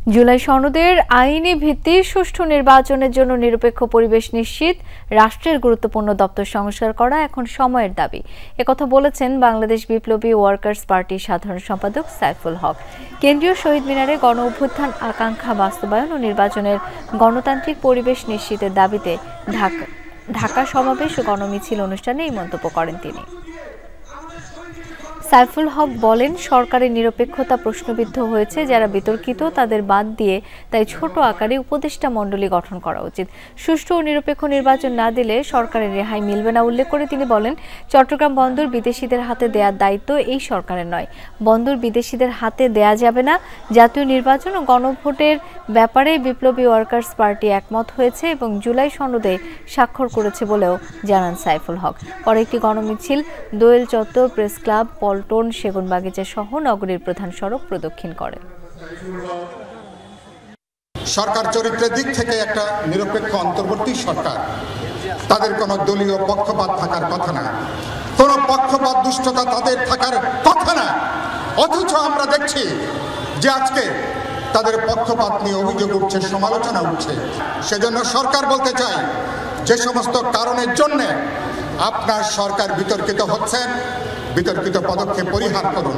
জুলাই সনদের আইনি ভিত্তি সুষ্ঠু নির্বাচনের জন্য নিরপেক্ষ পরিবেশ নিশ্চিত, রাষ্ট্রের গুরুত্বপূর্ণ দপ্তর সংস্কার করা এখন সময়ের দাবি। একথা বলেছেন বাংলাদেশ বিপ্লবী ওয়ার্কার্স পার্টির সাধারণ সম্পাদক সাইফুল হক। কেন্দ্রীয় শহীদ মিনারে গণ অভ্যুত্থান আকাঙ্ক্ষা বাস্তবায়ন ও নির্বাচনের গণতান্ত্রিক পরিবেশ নিশ্চিতের দাবিতে ঢাকা সমাবেশ ও গণমিছিল অনুষ্ঠানে এই মন্তব্য করেন তিনি। সাইফুল হক বলেন, সরকারের নিরপেক্ষতা প্রশ্নবিদ্ধ হয়েছে। যারা বিতর্কিত তাদের বাদ দিয়ে তাই ছোট আকারে উপদেষ্টা মণ্ডলী গঠন করা উচিত। সুষ্ঠু ও নিরপেক্ষ নির্বাচন না দিলে সরকারের রেহাই মিলবে না উল্লেখ করে তিনি বলেন, চট্টগ্রাম বন্দর বিদেশিদের হাতে দেওয়ার দায়িত্ব এই সরকারের নয়। বন্দর বিদেশিদের হাতে দেয়া যাবে না। জাতীয় নির্বাচন ও গণভোটের ব্যাপারে বিপ্লবী ওয়ার্কার্স পার্টি একমত হয়েছে এবং জুলাই সনদে স্বাক্ষর করেছে বলেও জানান সাইফুল হক। পরে একটি গণমিছিল দোয়েল চত্বর, প্রেস ক্লাব, পল্টন, সেগুনবাগিচা সহ নগরীর প্রধান সড়ক প্রদক্ষিণ করে। সরকার চরিত্রের দিক থেকে একটা নিরপেক্ষ অন্তর্বর্তী সরকার, তাদের কোনো দলীয় পক্ষপাত থাকার কথা না, কোনো পক্ষপাত দুষ্টতা তাদের থাকার কথা না। অথচ আমরা দেখছি যে আজকে তাদের পক্ষপাত নিয়ে অভিযোগ উঠছে, সমালোচনা উঠছে। সেজন্য সরকার বলতে চাই, যে সমস্ত কারণের জন্য আপনার সরকার বিতর্কিত হচ্ছেন, বিতর্কিত পদক্ষেপ পরিহার করুন।